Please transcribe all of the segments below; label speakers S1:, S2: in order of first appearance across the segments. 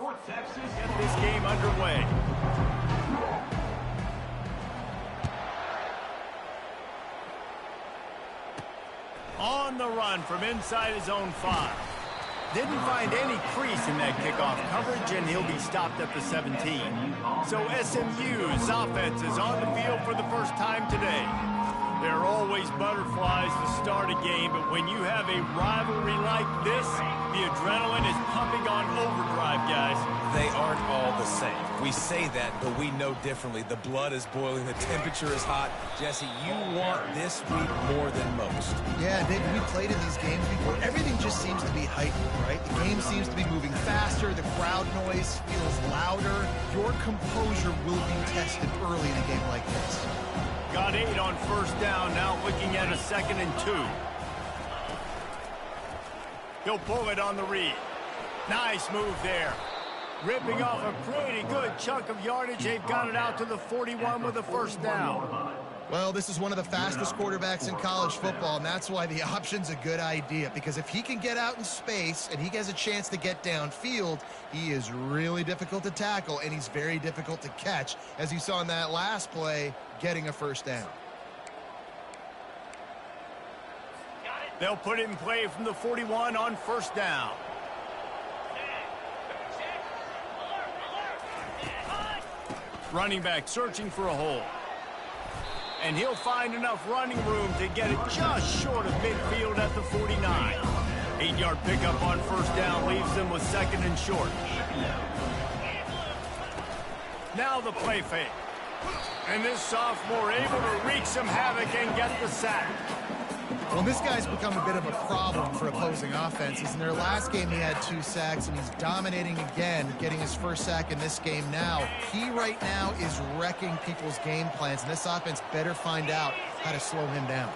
S1: Get this game underway. On the run from inside his own 5. Didn't find any crease in that kickoff coverage, and he'll be stopped at the 17. So SMU's offense is on the field for the first time today. There are always butterflies to start a game, but when you have a rivalry like this, the adrenaline is pumping on overdrive, guys.
S2: They aren't all the same. We say that, but we know differently. The blood is boiling. The temperature is hot. Jesse, you want this week more than most.
S3: Yeah, David, we played in these games before. Everything just seems to be heightened, right? The game seems to be moving faster. The crowd noise feels louder. Your composure will be tested early in a game like this.
S1: Got 8 on first down, now looking at a 2nd and 2. He'll pull it on the read. Nice move there. Ripping off a pretty good chunk of yardage. They've got it out to the 41 with a first down.
S3: Well, this is one of the fastest quarterbacks in college football, and that's why the option's a good idea. Because if he can get out in space and he has a chance to get downfield, he is really difficult to tackle, and he's very difficult to catch, as you saw in that last play, getting a first down.
S1: They'll put it in play from the 41 on first down. Running back searching for a hole. And he'll find enough running room to get it just short of midfield at the 49. 8-yard pickup on first down leaves them with 2nd and short. Now the play fake. And this sophomore able to wreak some havoc and get the sack.
S3: Well, this guy's become a bit of a problem for opposing offenses. In their last game, he had 2 sacks, and he's dominating again, getting his first sack in this game now. He right now is wrecking people's game plans, and this offense better find out how to slow him down.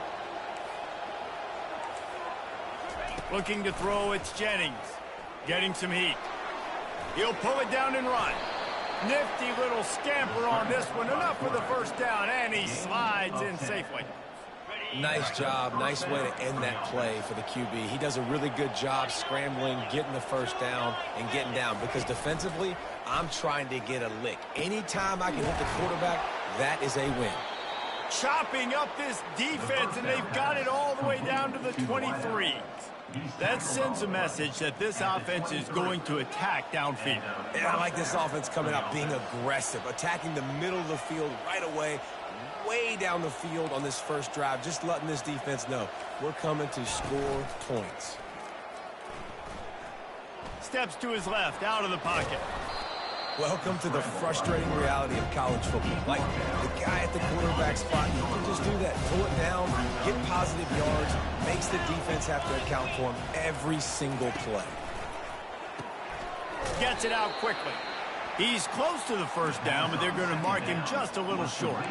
S1: Looking to throw, it's Jennings. Getting some heat. He'll pull it down and run. Nifty little scamper on this one. Enough for the first down, and he slides in safely.
S2: Nice job. Nice way to end that play for the QB. He does a really good job scrambling, getting the first down, and getting down. Because defensively, I'm trying to get a lick. Anytime I can hit the quarterback, that is a win.
S1: Chopping up this defense, and they've got it all the way down to the 23. That sends a message that this offense is going to attack downfield.
S2: And I like this offense coming out being aggressive, attacking the middle of the field right away, way down the field on this first drive, just letting this defense know we're coming to score points.
S1: Steps to his left, out of the pocket.
S2: Welcome to the frustrating reality of college football. Like the guy at the quarterback spot, he can just do that. Pull it down, get positive yards, makes the defense have to account for him every single play.
S1: Gets it out quickly. He's close to the first down, but they're going to mark him just a little short.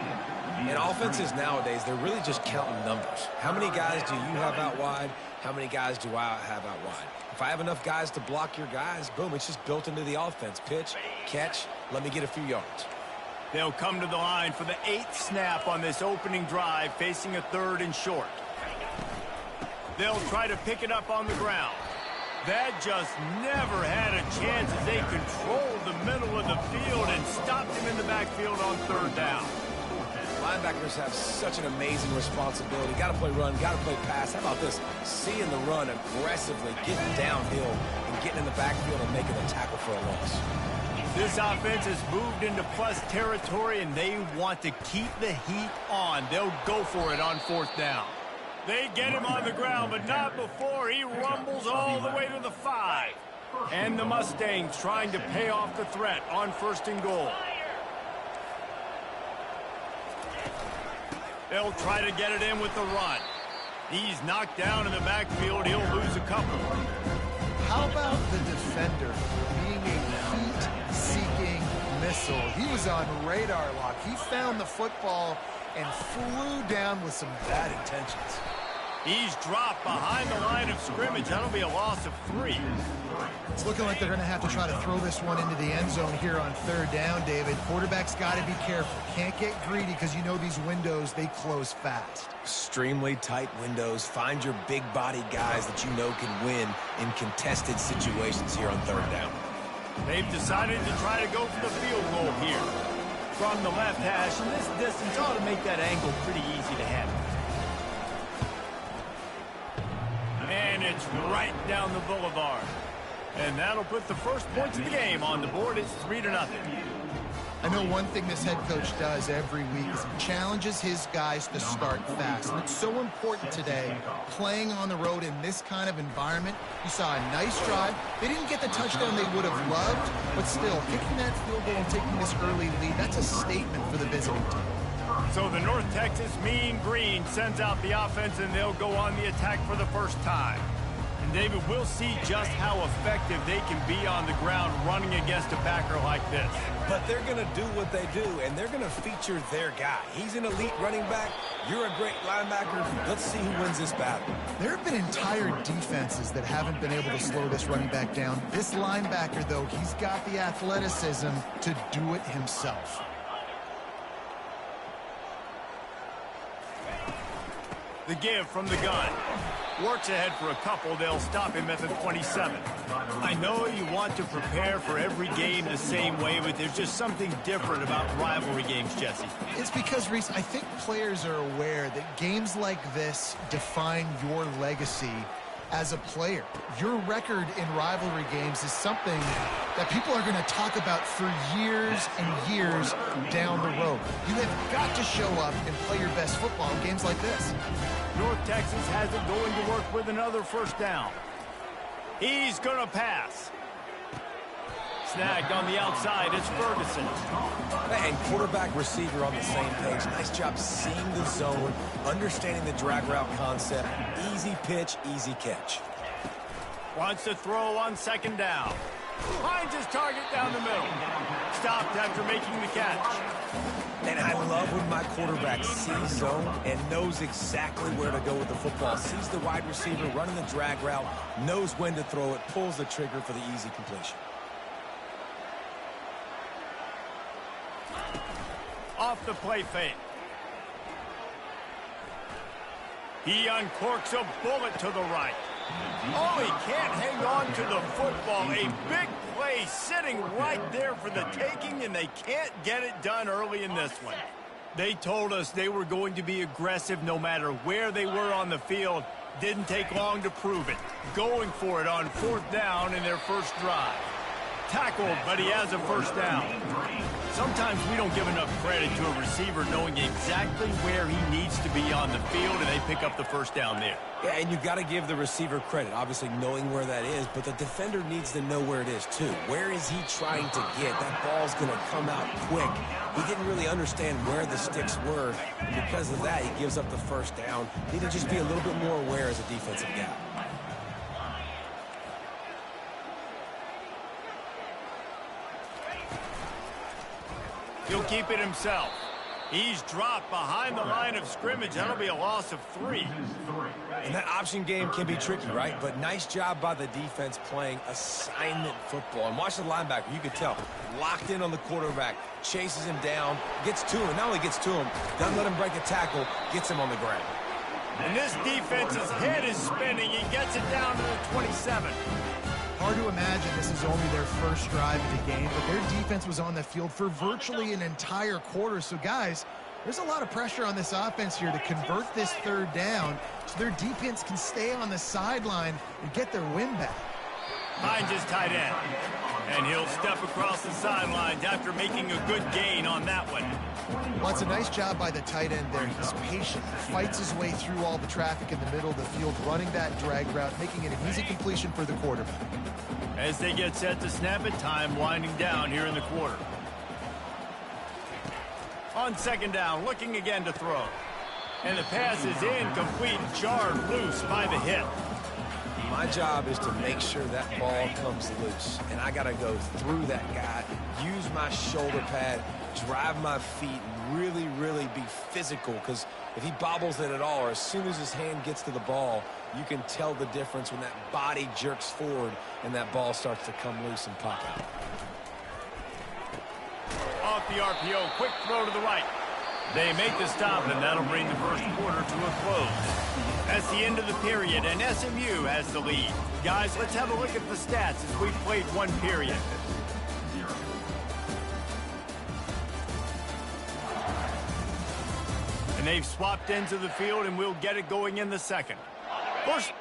S2: In offenses nowadays, they're really just counting numbers. How many guys do you have out wide? How many guys do I have out wide? If I have enough guys to block your guys, boom, it's just built into the offense. Pitch, catch, let me get a few yards.
S1: They'll come to the line for the 8th snap on this opening drive, facing a 3rd and short. They'll try to pick it up on the ground. That just never had a chance as they controlled the middle of the field and stopped him in the backfield on 3rd down.
S2: Linebackers have such an amazing responsibility. Got to play run, got to play pass. How about this? Seeing the run aggressively, getting downhill, and getting in the backfield and making a tackle for a loss.
S1: This offense has moved into plus territory, and they want to keep the heat on. They'll go for it on 4th down. They get him on the ground, but not before he rumbles all the way to the 5. And the Mustangs trying to pay off the threat on 1st and goal. They'll try to get it in with the run. He's knocked down in the backfield. He'll lose a couple.
S3: How about the defender being a heat-seeking missile? He was on radar lock. He found the football and flew down with some bad intentions.
S1: He's dropped behind the line of scrimmage. That'll be a loss of 3.
S3: It's looking like they're going to have to try to throw this one into the end zone here on 3rd down, David. Quarterback's got to be careful. Can't get greedy because you know these windows, they close fast.
S2: Extremely tight windows. Find your big body guys that you know can win in contested situations here on 3rd down.
S1: They've decided to try to go for the field goal here. From the left hash, and this distance ought to make that angle pretty easy to handle. And it's right down the boulevard. And that'll put the first points of the game on the board. It's 3-0.
S3: I know one thing this head coach does every week is he challenges his guys to start fast. And it's so important today, playing on the road in this kind of environment. You saw a nice drive. They didn't get the touchdown they would have loved, but still, kicking that field goal and taking this early lead, that's a statement for the visiting team.
S1: So the North Texas Mean Green sends out the offense, and they'll go on the attack for the first time. And David, we'll see just how effective they can be on the ground running against a backer like this.
S2: But they're going to do what they do, and they're going to feature their guy. He's an elite running back. You're a great linebacker. Let's see who wins this battle.
S3: There have been entire defenses that haven't been able to slow this running back down. This linebacker, though, he's got the athleticism to do it himself.
S1: The give from the gun. Works ahead for a couple. They'll stop him at the 27. I know you want to prepare for every game the same way, but there's just something different about rivalry games, Jesse.
S3: It's because, Reese, I think players are aware that games like this define your legacy as a player. Your record in rivalry games is something that people are going to talk about for years and years down the road. You have got to show up and play your best football in games like this.
S1: North Texas has it going to work with another first down. He's going to pass. Snagged on the outside, it's Ferguson.
S2: And quarterback receiver on the same page. Nice job seeing the zone, understanding the drag route concept. Easy pitch, easy catch.
S1: Wants to throw on second down. Finds his target down the middle. Stopped after making the catch.
S2: And I love when my quarterback sees zone and knows exactly where to go with the football. Sees the wide receiver running the drag route, knows when to throw it, pulls the trigger for the easy completion.
S1: Off the play fake. He uncorks a bullet to the right. Oh, he can't hang on to the football. A big play sitting right there for the taking, and they can't get it done early in this one. They told us they were going to be aggressive no matter where they were on the field. Didn't take long to prove it. Going for it on fourth down in their first drive. Tackled, but he has a first down. Sometimes we don't give enough credit to a receiver knowing exactly where he needs to be on the field, and they pick up the first down there.
S2: Yeah, and you've got to give the receiver credit, obviously knowing where that is, but the defender needs to know where it is too. Where is he trying to get? That ball's going to come out quick. He didn't really understand where the sticks were, and because of that, he gives up the first down. Need to just be a little bit more aware as a defensive guy.
S1: He'll keep it himself. He's dropped behind the line of scrimmage. That'll be a loss of 3.
S2: And that option game can be tricky, right? But nice job by the defense playing assignment football. And watch the linebacker. You could tell. Locked in on the quarterback. Chases him down. Gets to him. Not only gets to him, doesn't let him break a tackle. Gets him on the ground.
S1: And this defense's head is spinning. He gets it down to the 27.
S3: Hard to imagine this is only their first drive of the game, but their defense was on the field for virtually an entire quarter. So, guys, there's a lot of pressure on this offense here to convert this third down so their defense can stay on the sideline and get their win back.
S1: Finds his tight end. And he'll step across the sidelines after making a good gain on that one.
S3: Well, it's a nice job by the tight end there. He's patient. He fights his way through all the traffic in the middle of the field, running that drag route, making it an easy completion for the quarterback.
S1: As they get set to snap it, time winding down here in the quarter. On second down, looking again to throw. And the pass is incomplete, jarred loose by the hit.
S2: My job is to make sure that ball comes loose. And I got to go through that guy, use my shoulder pad, drive my feet, and really, really be physical. Because if he bobbles it at all, or as soon as his hand gets to the ball, you can tell the difference when that body jerks forward and that ball starts to come loose and pop out.
S1: Off the RPO, quick throw to the right. They make the stop, and that'll bring the first quarter to a close. That's the end of the period, and SMU has the lead. Guys, let's have a look at the stats as we've played one period. And they've swapped ends of the field, and we'll get it going in the second. First.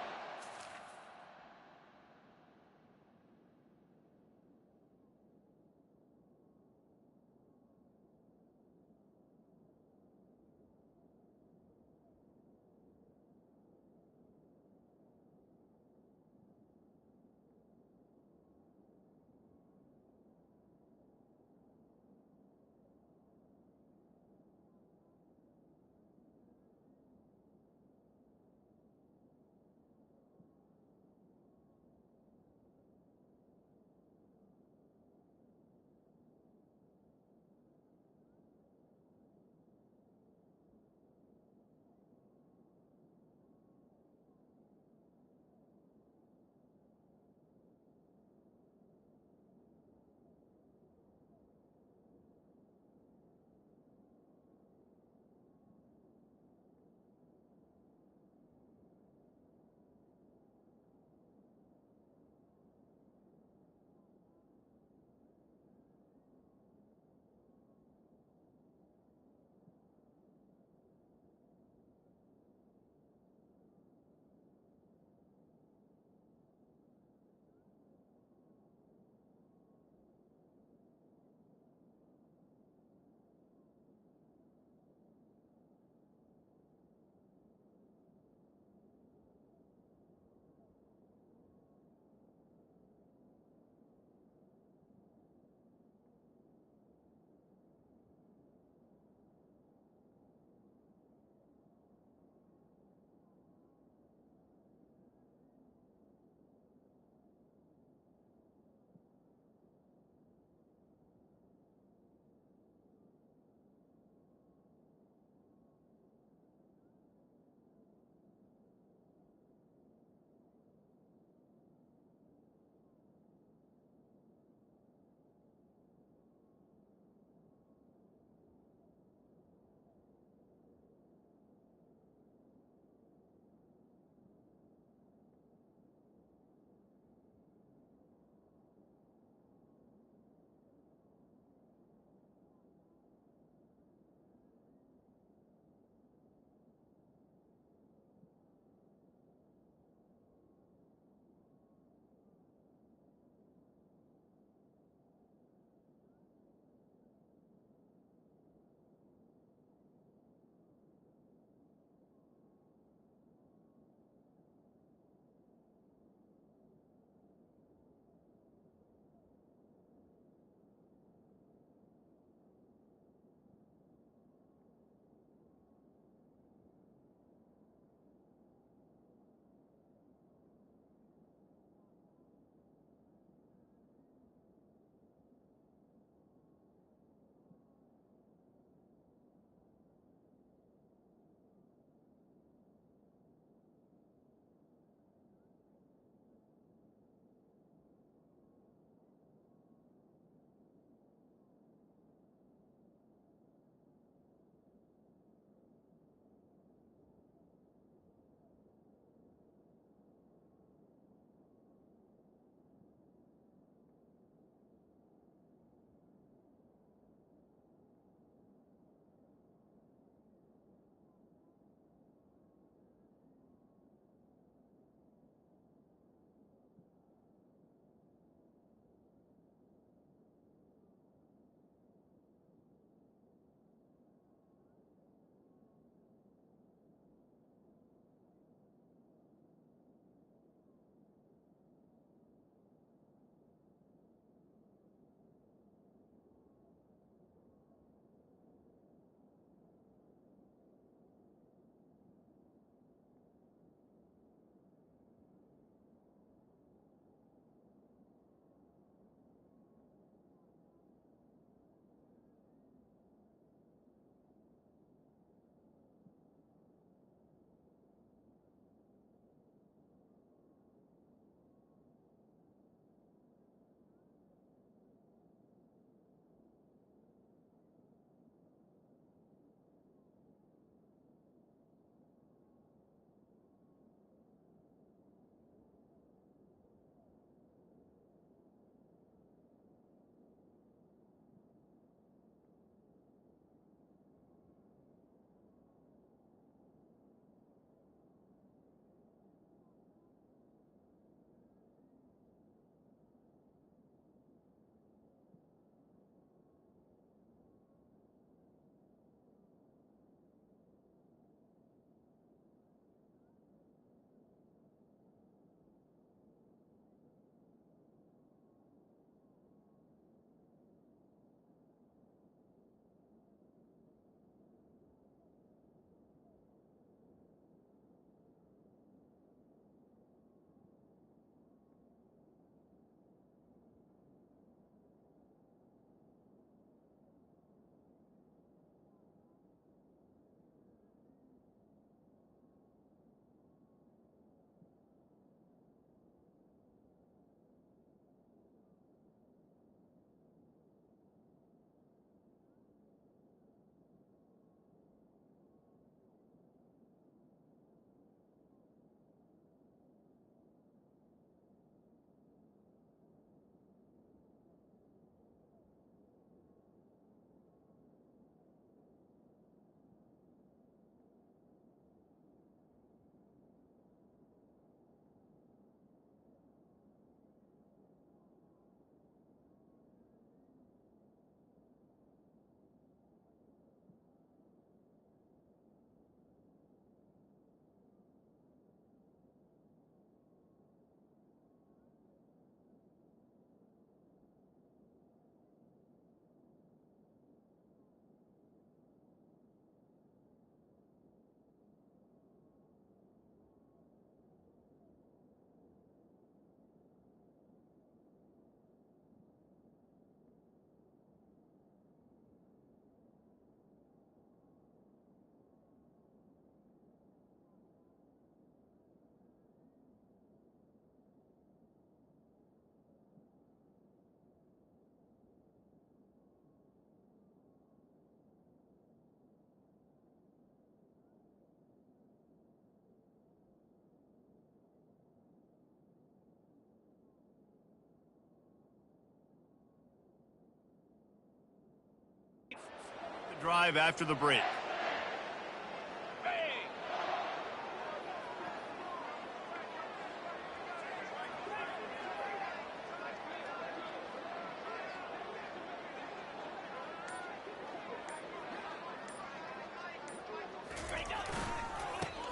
S1: drive after the break.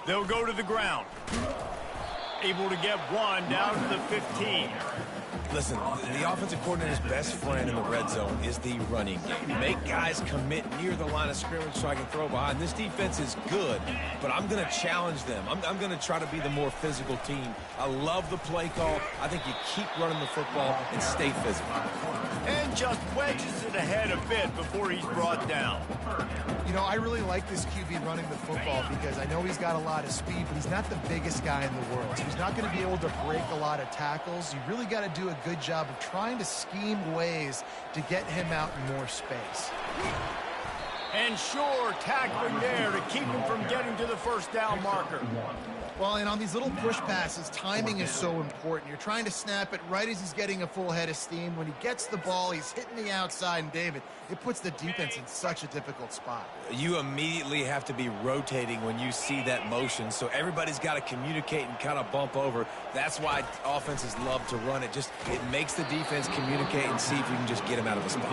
S1: They'll go to the ground. Able to get one down to the 15.
S2: Listen, the offensive coordinator's best friend in the red zone is the running game. Make guys commit near the line of scrimmage so I can throw behind. This defense is good, but I'm going to challenge them. I'm going to try to be the more physical team. I love the play call. I think you keep running the football and stay physical.
S1: And just wedges it ahead a bit before he's brought down.
S3: You know, I really like this QB running the football because I know he's got a lot of speed, but he's not the biggest guy in the world. So he's not going to be able to break a lot of tackles. You really got to do a good job of trying to scheme ways to get him out in more space.
S1: And sure, tackling there to keep him from getting to the first down marker.
S3: Well, and on these little push passes, timing is so important. You're trying to snap it right as he's getting a full head of steam. When he gets the ball, he's hitting the outside, and David, it puts the defense in such a difficult spot.
S2: You immediately have to be rotating when you see that motion, so everybody's got to communicate and kind of bump over. That's why offenses love to run it. It makes the defense communicate and see if you can just get him out of a spot.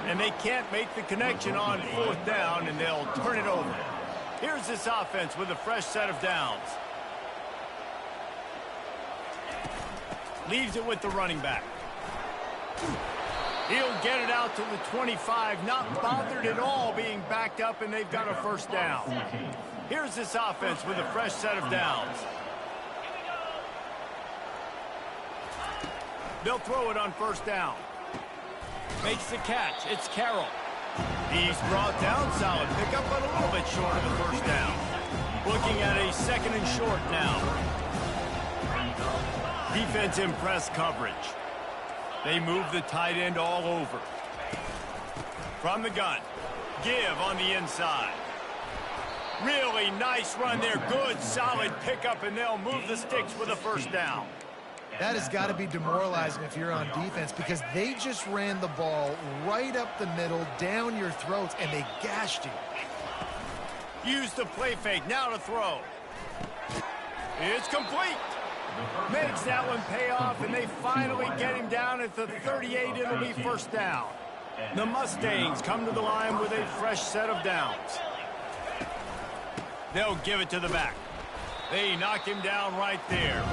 S1: And they can't make the connection on fourth down, and they'll turn it over. Here's this offense with a fresh set of downs. Leaves it with the running back. He'll get it out to the 25, not bothered at all being backed up, and they've got a first down. Here's this offense with a fresh set of downs. They'll throw it on first down. Makes the catch. It's Carroll. He's brought down, solid pickup, but a little bit short of the first down. Looking at a second and short now. Defense in press coverage. They move the tight end all over. From the gun. Give on the inside. Really nice run there. Good, solid pickup, and they'll move the sticks with a first down.
S3: That has got to be demoralizing if you're on defense because they just ran the ball right up the middle, down your throats, and they gashed you.
S1: Use the play fake. Now to throw. It's complete. Makes that one pay off, and they finally get him down at the 38. It'll be first down. The Mustangs come to the line with a fresh set of downs. They'll give it to the back. They knock him down right there.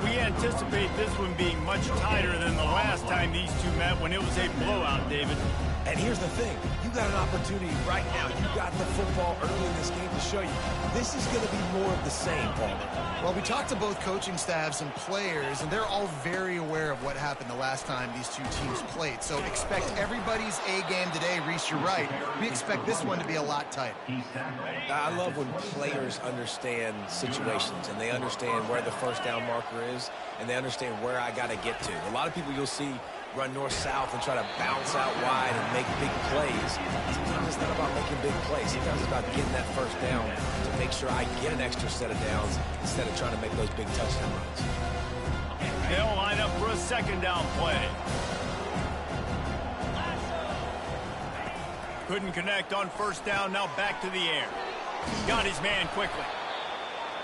S1: We anticipate this one being much tighter than the last time these two met when it was a blowout, David.
S2: And here's the thing. You got an opportunity right now. You got the football early in this game to show you. This is going to be more of the same, Paul.
S3: Well, we talked to both coaching staffs and players, and they're all very aware of what happened the last time these two teams played. So expect everybody's A game today. Reese, you're right. We expect this one to be a lot tighter.
S2: I love when players understand situations and they understand where the first down marker is and they understand where I got to get to. A lot of people you'll see run north-south and try to bounce out wide and make big plays. Sometimes it's not about making big plays. Sometimes it's about getting that first down to make sure I get an extra set of downs instead of trying to make those big touchdown runs.
S1: They'll line up for a second down play. Couldn't connect on first down. Now back to the air. Got his man quickly.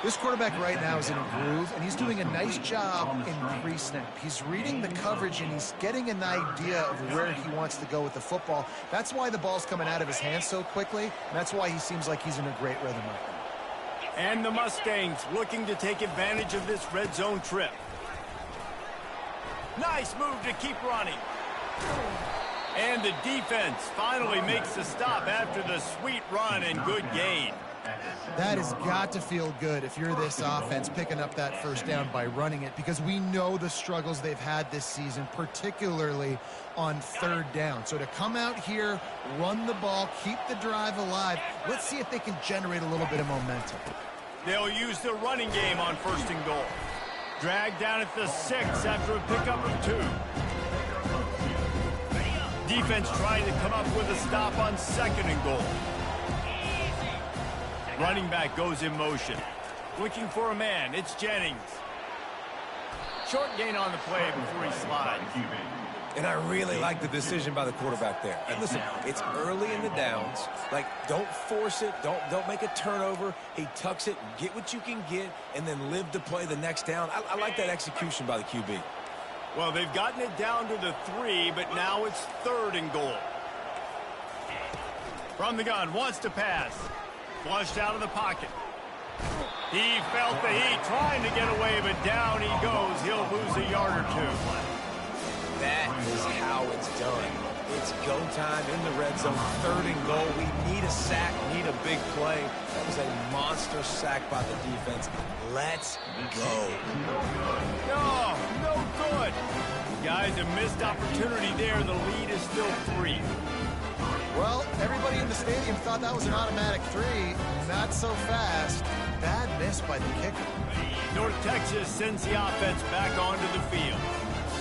S3: This quarterback right now is in a groove, and he's doing a nice job in pre-snap. He's reading the coverage, and he's getting an idea of where he wants to go with the football. That's why the ball's coming out of his hands so quickly, and that's why he seems like he's in a great rhythm right now.
S1: And the Mustangs looking to take advantage of this red zone trip. Nice move to keep running. And the defense finally makes the stop after the sweet run and good gain.
S3: That has got to feel good if you're this offense picking up that first down by running it, because we know the struggles they've had this season, particularly on third down. So to come out here, run the ball, keep the drive alive, let's see if they can generate a little bit of momentum.
S1: They'll use the running game on first and goal. Dragged down at the 6 after a pickup of 2. Defense trying to come up with a stop on second and goal. Running back goes in motion. Looking for a man. It's Jennings. Short gain on the play before he slides.
S2: And I really like the decision by the quarterback there. And listen, it's early in the downs. Like, don't force it. Don't make a turnover. He tucks it, get what you can get, and then live to play the next down. I like that execution by the QB.
S1: Well, they've gotten it down to the 3, but now it's 3rd and goal. From the gun, wants to pass. Flushed out of the pocket. He felt the heat, trying to get away, but down he goes. He'll lose a yard or 2.
S2: That is how it's done. It's go time in the red zone, 3rd and goal. We need a sack, need a big play. That was a monster sack by the defense. Let's go.
S1: No good. Guys, a missed opportunity there. The lead is still 3.
S3: Well, everybody in the stadium thought that was an automatic 3. Not so fast. Bad miss by the kicker.
S1: North Texas sends the offense back onto the field.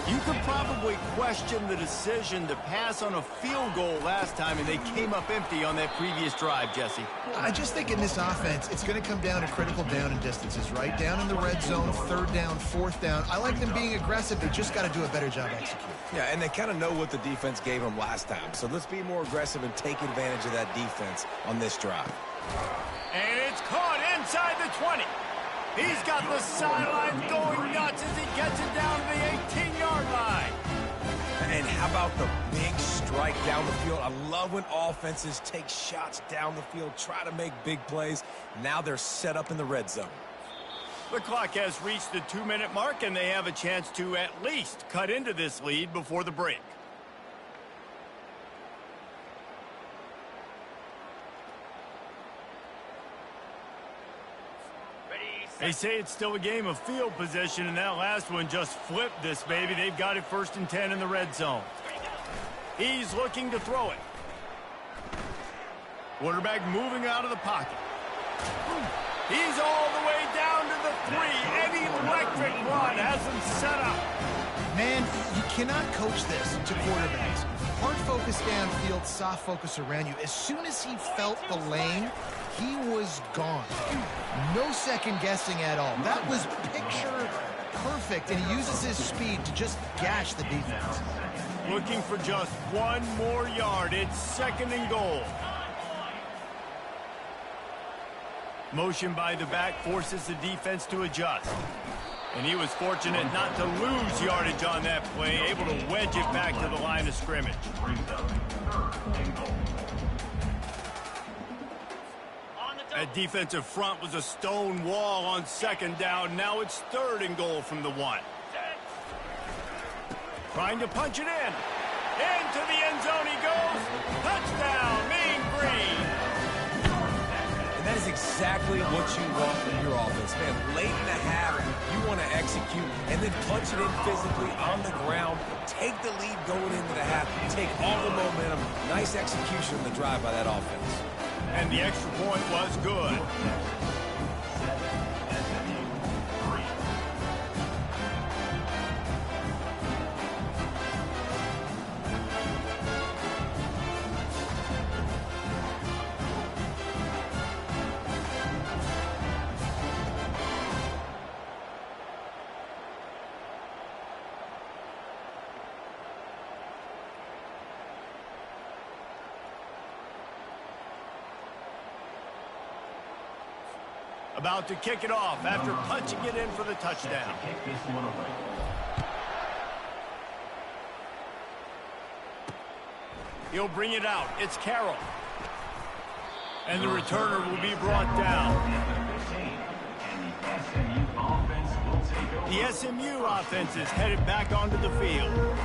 S1: You could probably question the decision to pass on a field goal last time, and they came up empty on that previous drive, Jesse.
S3: I just think in this offense, it's going to come down to critical down and distances, right? Down in the red zone, 3rd down, 4th down. I like them being aggressive. They just got to do a better job executing.
S2: Yeah, and they kind of know what the defense gave them last time. So let's be more aggressive and take advantage of that defense on this drive.
S1: And it's caught inside the 20. He's got the sidelines going nuts as he gets it down to the 18-yard line.
S2: And how about the big strike down the field? I love when offenses take shots down the field, try to make big plays. Now they're set up in the red zone.
S1: The clock has reached the 2-minute mark, and they have a chance to at least cut into this lead before the break. They say it's still a game of field position, and that last one just flipped this baby. They've got it 1st and 10 in the red zone. He's looking to throw it. Quarterback moving out of the pocket. He's all the way down to the 3. Any electric run has him set up.
S3: Man, you cannot coach this to quarterbacks. Hard focus downfield, soft focus around you. As soon as he felt the lane, he was gone. No second guessing at all. That was picture perfect, and he uses his speed to just gash the defense.
S1: Looking for just 1 more yard. It's 2nd and goal. Motion by the back forces the defense to adjust. And he was fortunate not to lose yardage on that play, able to wedge it back to the line of scrimmage. That defensive front was a stone wall on 2nd down. Now it's 3rd and goal from the 1. Trying to punch it in. Into the end zone he goes. Touchdown, Mean Green.
S2: And that is exactly what you want from your offense, man. Late in the half, you want to execute and then punch it in physically on the ground. Take the lead going into the half. Take all the momentum. Nice execution of the drive by that offense.
S1: And the extra point was good. About to kick it off after punching it in for the touchdown. He'll bring it out. It's Carroll. And the returner will be brought down. The SMU offense is headed back onto the field.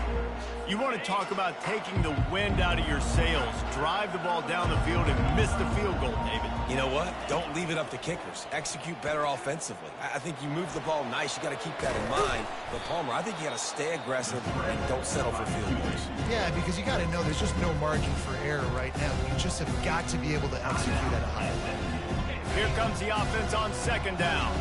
S1: You want to talk about taking the wind out of your sails. Drive the ball down the field and miss the field goal, David.
S2: You know what? Don't leave it up to kickers. Execute better offensively. I think you move the ball nice. You got to keep that in mind. But, Palmer, I think you got to stay aggressive and don't settle for field goals.
S3: Yeah, because you got to know there's just no margin for error right now. You just have got to be able to execute at a high level.
S1: Here comes the offense on 2nd down.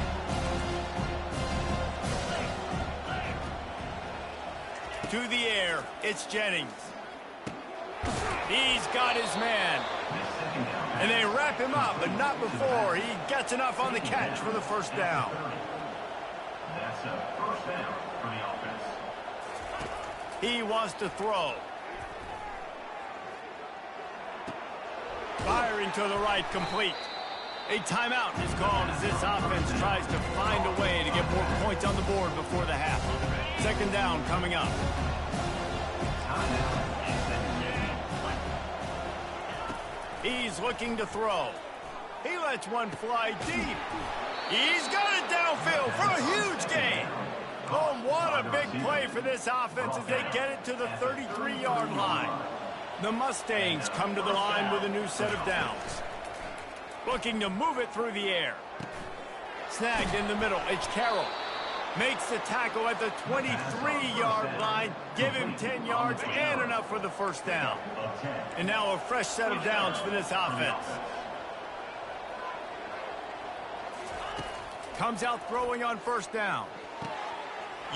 S1: To the air, it's Jennings. He's got his man. And they wrap him up, but not before he gets enough on the catch for the 1st down.
S4: That's a 1st down for the offense.
S1: He wants to throw. Firing to the right, complete. A timeout is called as this offense tries to find a way to get more points on the board before the half. Second down coming up. He's looking to throw. He lets one fly deep. He's got it downfield for a huge gain. Oh, what a big play for this offense as they get it to the 33-yard line. The Mustangs come to the line with a new set of downs. Looking to move it through the air. Snagged in the middle. It's Carroll. Makes the tackle at the 23-yard line. Give him 10 yards and enough for the first down. And now a fresh set of downs for this offense. Comes out throwing on first down.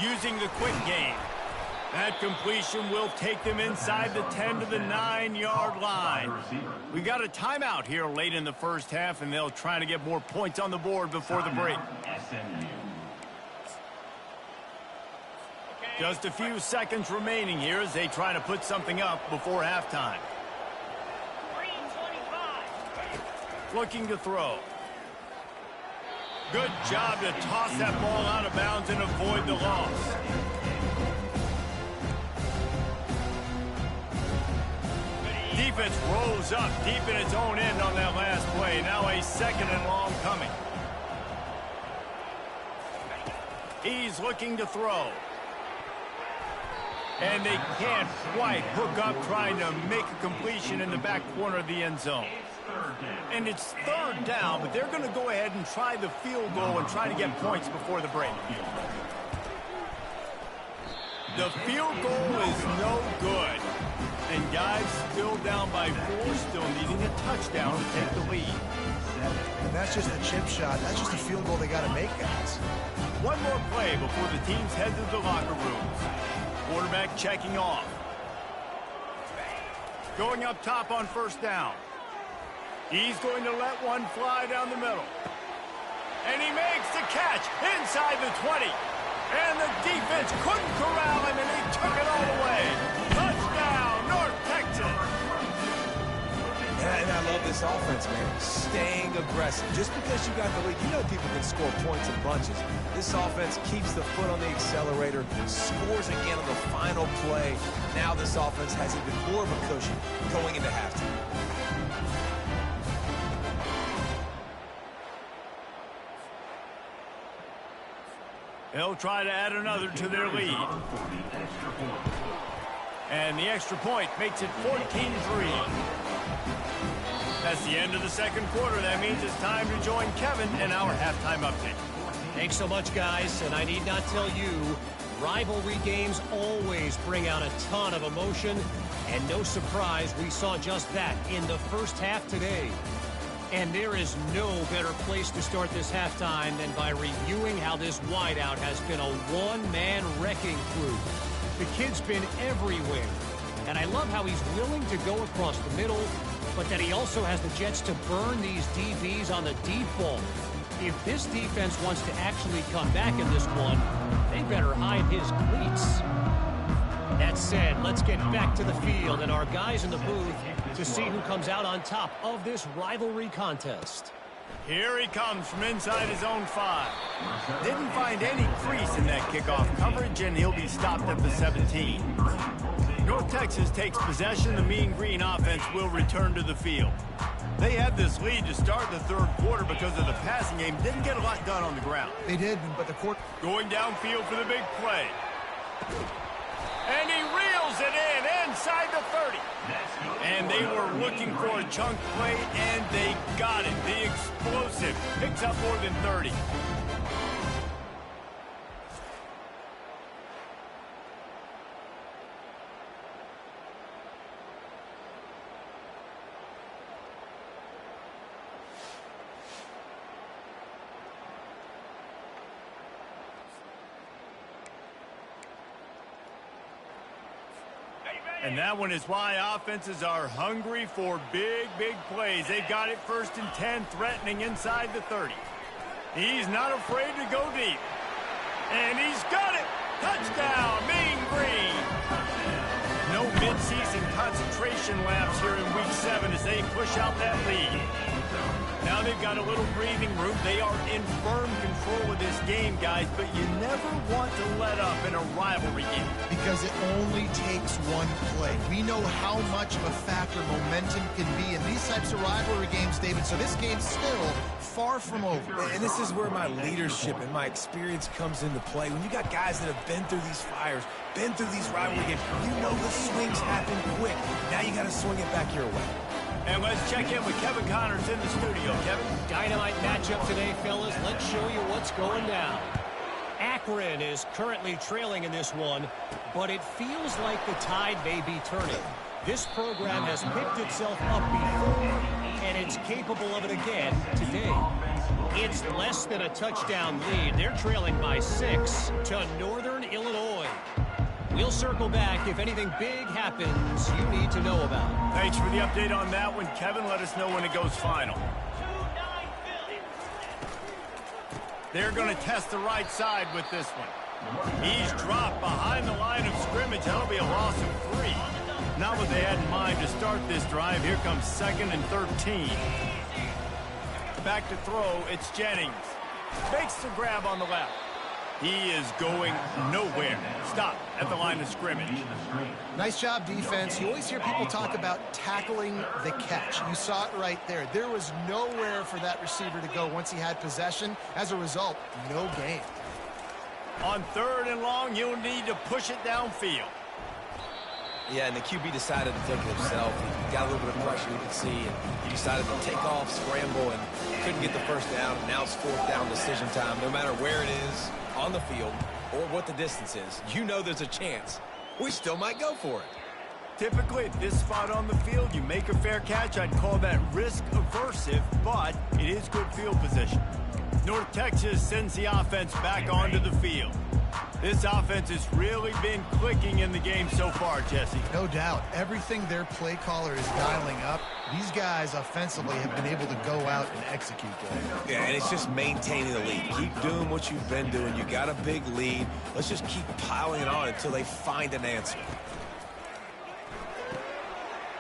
S1: Using the quick game. That completion will take them inside the 10 to the 9-yard line. We got a timeout here late in the first half, and they'll try to get more points on the board before the break. Just a few seconds remaining here as they try to put something up before halftime. Looking to throw. Good job to toss that ball out of bounds and avoid the loss. Defense rolls up deep in its own end on that last play. Now a second and long coming. He's looking to throw. And they can't quite hook up trying to make a completion in the back corner of the end zone. And it's third down, but they're going to go ahead and try the field goal and try to get points before the break. The field goal is no good. And guys still down by 4, still needing a touchdown to take the lead.
S3: And that's just a chip shot. That's just a field goal they got to make, guys.
S1: One more play before the teams head to the locker rooms. Quarterback checking off. Going up top on first down. He's going to let one fly down the middle. And he makes the catch inside the 20. And the defense couldn't corral him, and he took it all away. Touchdown, North Texas.
S2: And I love this offense, man. Staying aggressive. Just because you got the lead, you know people can score points in bunches. This offense keeps the foot on the accelerator, scores again on the final play. Now this offense has even more of a cushion going into halftime.
S1: They'll try to add another to their lead. And the extra point makes it 14-3. That's the end of the second quarter. That means it's time to join Kevin in our halftime update.
S4: Thanks so much, guys. And I need not tell you, rivalry games always bring out a ton of emotion. And no surprise, we saw just that in the first half today. And there is no better place to start this halftime than by reviewing how this wideout has been a one-man wrecking crew. The kid's been everywhere. And I love how he's willing to go across the middle, but that he also has the jets to burn these DBs on the deep ball. If this defense wants to actually come back in this one, they better hide his cleats. That said, let's get back to the field and our guys in the booth to see who comes out on top of this rivalry contest.
S1: Here he comes from inside his own 5. Didn't find any crease in that kickoff coverage, and he'll be stopped at the 17. North Texas takes possession. The Mean Green offense will return to the field. They had this lead to start the third quarter because of the passing game. Didn't get a lot done on the ground.
S3: They did, but the court
S1: going downfield for the big play. And he reels it in inside the 30. And they were looking for a chunk play, and they got it. The explosive picks up more than 30. And that one is why offenses are hungry for big, big plays. They've got it 1st and 10, threatening inside the 30. He's not afraid to go deep. And he's got it. Touchdown, Mean Green. here in Week 7 as they push out that lead. Now they've got a little breathing room. They are in firm control of this game, guys, but you never want to let up in a rivalry game.
S3: Because it only takes one play. We know how much of a factor momentum can be in these types of rivalry games, David, so this game's still far from over.
S2: And this is where my leadership and my experience comes into play. When you got guys that have been through these fires, been through these rivalry games, you know the swings happen quick. Now you got to swing it back your way.
S1: And let's check in with Kevin Connors in the studio. Kevin?
S4: Dynamite matchup today, fellas. Let's show you what's going down. Akron is currently trailing in this one, but it feels like the tide may be turning. This program has picked itself up before, and it's capable of it again today. It's less than a touchdown lead. They're trailing by 6 to Northern Illinois. We'll circle back if anything big happens you need to know about.
S1: Thanks for the update on that one, Kevin. Let us know when it goes final. They're going to test the right side with this one. He's dropped behind the line of scrimmage. That'll be a loss of 3. Not what they had in mind to start this drive. Here comes 2nd and 13. Back to throw. It's Jennings. Makes the grab on the left. He is going nowhere. Stop at the line of scrimmage.
S3: Nice job, defense. You always hear people talk about tackling the catch. You saw it right there. There was nowhere for that receiver to go once he had possession. As a result, no gain.
S1: On 3rd and long, you'll need to push it downfield.
S2: Yeah, and the QB decided to take it himself. He got a little bit of pressure, you could see, and he decided to take off, scramble, and couldn't get the first down. Now it's 4th down decision time. No matter where it is on the field or what the distance is, you know there's a chance. We still might go for it.
S1: Typically, at this spot on the field, you make a fair catch. I'd call that risk-aversive, but it is good field position. North Texas sends the offense back onto the field. This offense has really been clicking in the game so far, Jesse.
S3: No doubt. Everything their play caller is dialing up, these guys offensively have been able to go out and execute that.
S2: Yeah, and it's just maintaining the lead. Keep doing what you've been doing. You got a big lead. Let's just keep piling it on until they find an answer.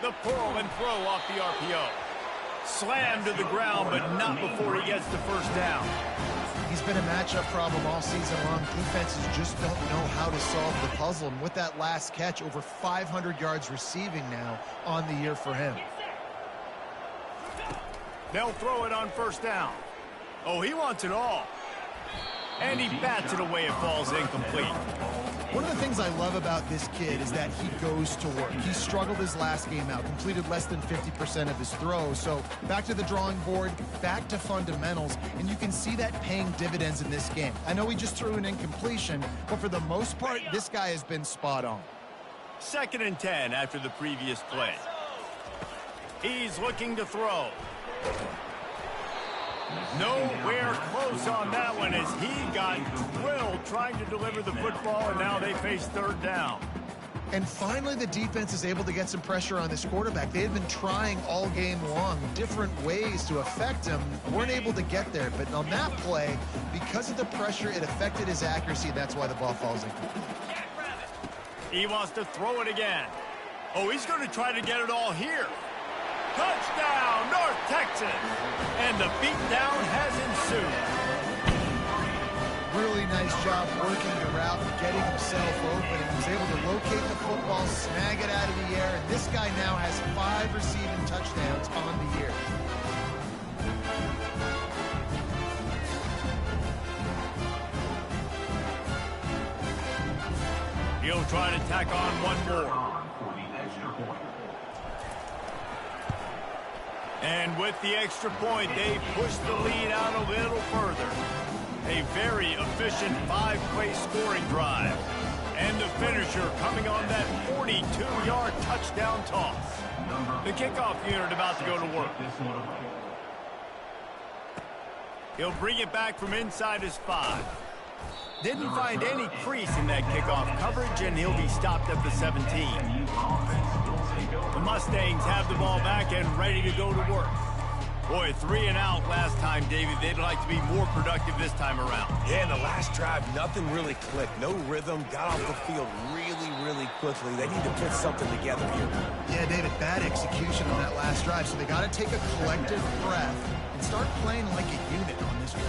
S1: The pull and throw off the RPO. Slammed to the ground, but not before he gets the first down.
S3: He's been a matchup problem all season long. Defenses just don't know how to solve the puzzle. And with that last catch, over 500 yards receiving now on the year for him.
S1: They'll throw it on 1st down. Oh, he wants it all. And he bats it away. It falls incomplete.
S3: One of the things I love about this kid is that he goes to work. He struggled his last game out, completed less than 50% of his throws. So back to the drawing board, back to fundamentals, and you can see that paying dividends in this game. I know he just threw an incompletion, but for the most part, this guy has been spot on.
S1: 2nd and 10 after the previous play. He's looking to throw. Nowhere close on that one as he got drilled trying to deliver the football, and now they face 3rd down.
S3: And finally, the defense is able to get some pressure on this quarterback. They had been trying all game long different ways to affect him, weren't able to get there. But on that play, because of the pressure, it affected his accuracy, and that's why the ball falls incomplete.
S1: He wants to throw it again. Oh, he's going to try to get it all here. Touchdown, North Texas! And the beatdown has ensued.
S3: Really nice job working the route and getting himself open. And he was able to locate the football, snag it out of the air, and this guy now has 5 receiving touchdowns on the year.
S1: He'll try to tack on one more. And with the extra point, they push the lead out a little further. A very efficient 5-play scoring drive. And the finisher coming on that 42-yard touchdown toss. The kickoff unit about to go to work. He'll bring it back from inside his 5. Didn't find any crease in that kickoff coverage, and he'll be stopped at the 17. The Mustangs have the ball back and ready to go to work. Boy, 3 and out last time, David. They'd like to be more productive this time around.
S2: Yeah, in the last drive, nothing really clicked. No rhythm. Got off the field really really quickly. They need to put something together here.
S3: Yeah, David, bad execution on that last drive, so they got to take a collective breath and start playing like a unit on this drive.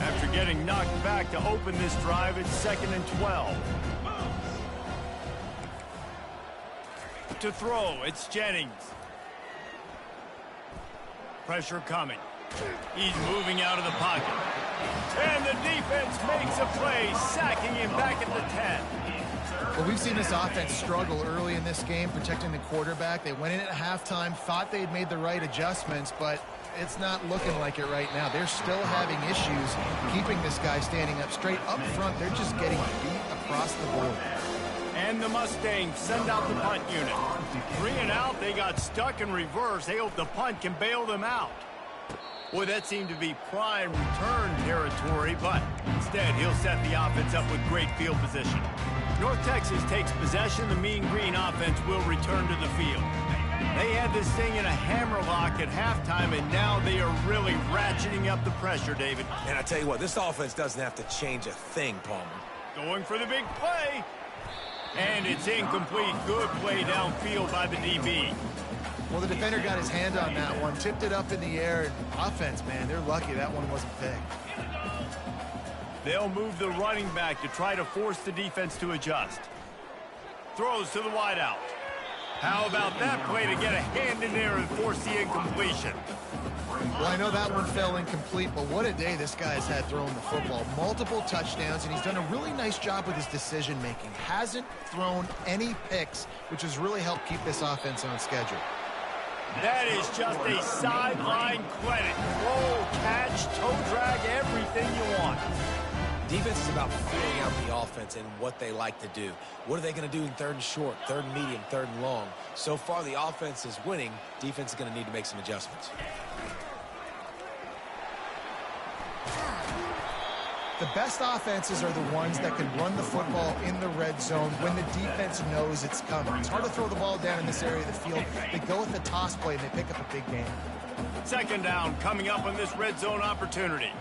S1: After getting knocked back to open this drive, it's 2nd and 12. To throw, it's Jennings. Pressure coming. He's moving out of the pocket. And the defense makes a play, sacking him back at the 10.
S3: Well, we've seen this offense struggle early in this game, protecting the quarterback. They went in at halftime, thought they'd made the right adjustments, but it's not looking like it right now. They're still having issues keeping this guy standing up straight. Up front, they're just getting beat across the board.
S1: And the Mustangs send out the punt unit. 3 and out, they got stuck in reverse. They hope the punt can bail them out. Boy, that seemed to be prime return territory, but instead he'll set the offense up with great field position. North Texas takes possession. The Mean Green offense will return to the field. They had this thing in a hammerlock at halftime, and now they are really ratcheting up the pressure, David.
S2: And I tell you what, this offense doesn't have to change a thing, Palmer.
S1: Going for the big play. And it's incomplete. Good play downfield by the DB.
S3: Well, the defender got his hand on that one, tipped it up in the air. Offense, man, they're lucky that one wasn't picked.
S1: They'll move the running back to try to force the defense to adjust. Throws to the wideout. How about that play to get a hand in there and force the incompletion?
S3: Well, I know that one fell incomplete, but what a day this guy's had throwing the football. Multiple touchdowns, and he's done a really nice job with his decision-making. Hasn't thrown any picks, which has really helped keep this offense on schedule.
S1: That is just a sideline credit. Roll, catch, toe drag, everything you want.
S2: Defense is about figuring out the offense and what they like to do. What are they going to do in 3rd and short, 3rd and medium, 3rd and long? So far, the offense is winning. Defense is going to need to make some adjustments.
S3: The best offenses are the ones that can run the football in the red zone when the defense knows it's coming. It's hard to throw the ball down in this area of the field. They go with the toss play, and they pick up a big gain.
S1: 2nd down coming up on this red zone opportunity.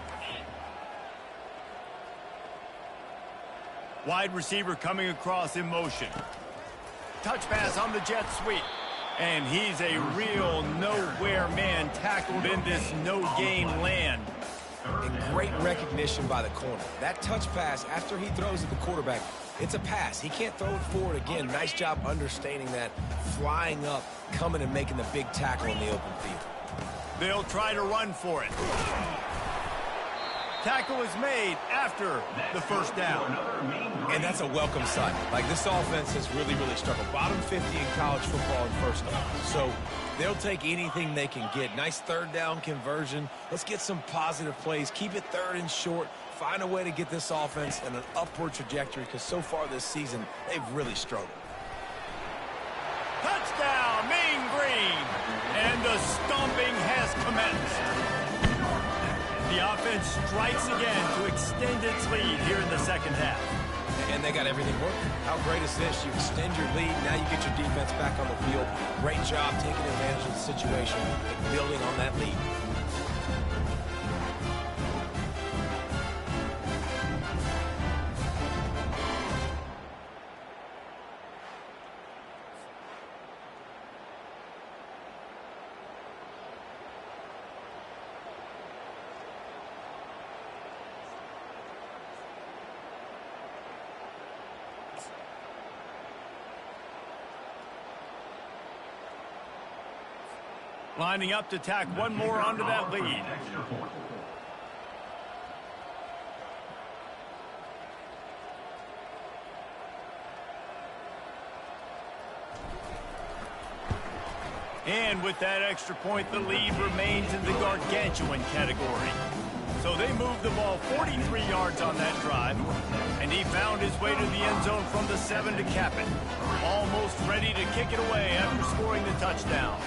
S1: Wide receiver coming across in motion. Touch pass on the jet sweep. And he's a real nowhere man tackled in this no-gain land.
S2: And great recognition by the corner. That touch pass, after he throws at the quarterback, it's a pass. He can't throw it forward again. Nice job understanding that, flying up, coming and making the big tackle in the open field.
S1: They'll try to run for it. Tackle is made after the 1st down.
S2: And that's a welcome sight. Like, this offense has really, really struggled. Bottom 50 in college football in 1st down. So they'll take anything they can get. Nice 3rd down conversion. Let's get some positive plays. Keep it 3rd and short. Find a way to get this offense in an upward trajectory, because so far this season, they've really struggled.
S1: Touchdown, Mean Green. And the stomping has commenced. The offense strikes again to extend its lead here in the 2nd half.
S2: And they got everything working. How great is this? You extend your lead. Now you get your defense back on the field. Great job taking advantage of the situation and building on that lead.
S1: Lining up to tack one more onto that lead. And with that extra point, the lead remains in the gargantuan category. So they moved the ball 43 yards on that drive, and he found his way to the end zone from the 7 to cap it. Almost ready to kick it away after scoring the touchdown.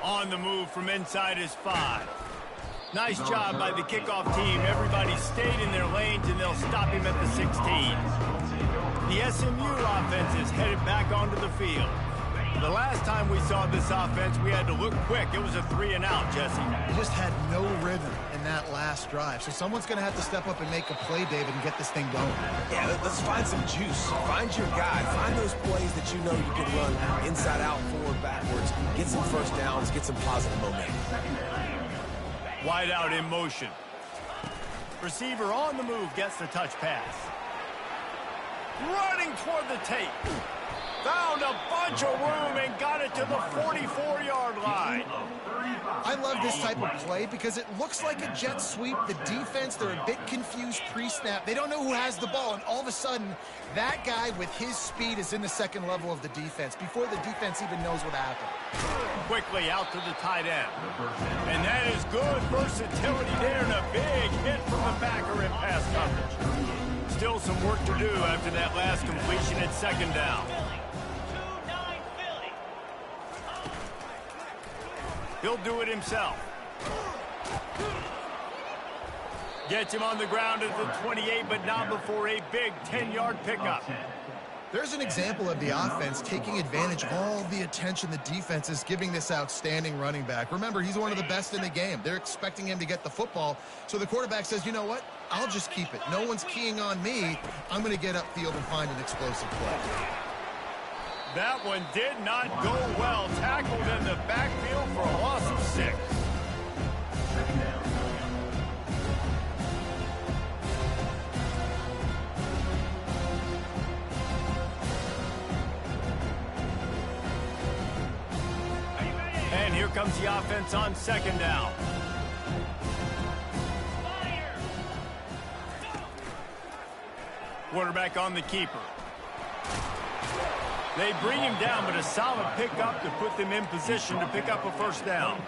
S1: On the move from inside his 5. Nice job by the kickoff team. Everybody stayed in their lanes, and they'll stop him at the 16. The SMU offense is headed back onto the field. The last time we saw this offense, we had to look quick. It was a 3 and out, Jesse.
S3: He just had no rhythm in that last last drive. So someone's going to have to step up and make a play, David, and get this thing going.
S2: Yeah, let's find some juice. Find your guy. Find those plays that you know you can run inside out, forward, backwards. Get some first downs. Get some positive momentum.
S1: Wide out in motion. Receiver on the move gets the touch pass. Running toward the tape. Found a bunch of room and got it to the 44-yard line.
S3: I love this type of play because it looks like a jet sweep. The defense, they're a bit confused pre-snap. They don't know who has the ball, and all of a sudden, that guy with his speed is in the second level of the defense before the defense even knows what happened.
S1: Quickly out to the tight end. And that is good versatility there and a big hit from the backer in pass coverage. Still some work to do after that last completion at second down. He'll do it himself. Gets him on the ground at the 28, but not before a big 10-yard pickup.
S3: There's an example of the offense taking advantage of all the attention the defense is giving this outstanding running back. Remember, he's one of the best in the game. They're expecting him to get the football. So the quarterback says, you know what? I'll just keep it. No one's keying on me. I'm going to get upfield and find an explosive play.
S1: That one did not go well. Tackled in the backfield for a loss of 6. And here comes the offense on second down. Quarterback on the keeper. They bring him down, but a solid pickup to put them in position to pick up a first down.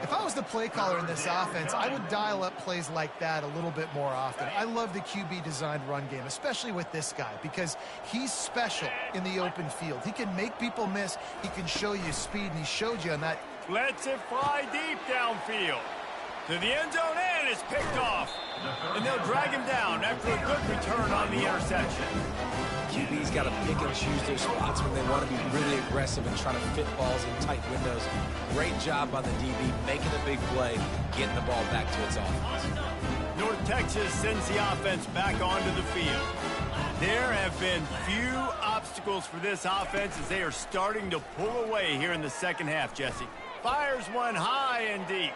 S3: If I was the play caller in this offense, I would dial up plays like that a little bit more often. I love the QB-designed run game, especially with this guy, because he's special in the open field. He can make people miss. He can show you speed, and he showed you on that.
S1: Lets it fly deep downfield. To the end zone, and it's picked off. And they'll drag him down after a good return on the interception.
S2: QB's got to pick and choose their spots when they want to be really aggressive and try to fit balls in tight windows. Great job by the DB, making a big play, getting the ball back to its offense.
S1: North Texas sends the offense back onto the field. There have been few obstacles for this offense as they are starting to pull away here in the second half, Jesse. Fires one high and deep.